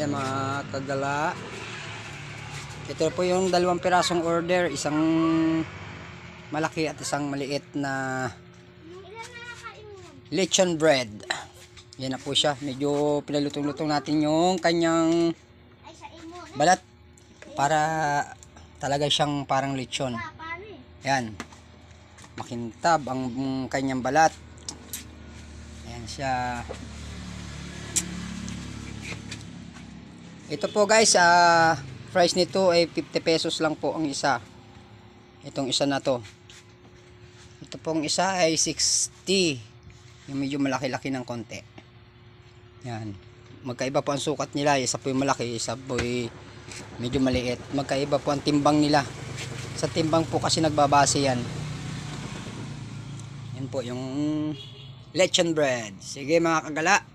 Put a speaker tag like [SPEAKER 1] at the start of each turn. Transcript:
[SPEAKER 1] Yan mga kagala. Ito po yung dalawang pirasong order. Isang malaki at isang maliit na lechon bread. Yan na po siya. Medyo pinalutong-lutong natin yung kanyang balat para talaga siyang parang lechon. Yan. Makintab ang kanyang balat. Ayan siya. Ito po guys, price nito ay 50 pesos lang po ang isa. Itong isa na to. Ito pong isa ay 60. Yung medyo malaki-laki ng konti. Yan. Magkaiba po ang sukat nila. Isa po yung malaki, isa po yung medyo maliit. Magkaiba po ang timbang nila. Sa timbang po kasi nagbabase yan. Yan po yung lechon bread. Sige mga kagala.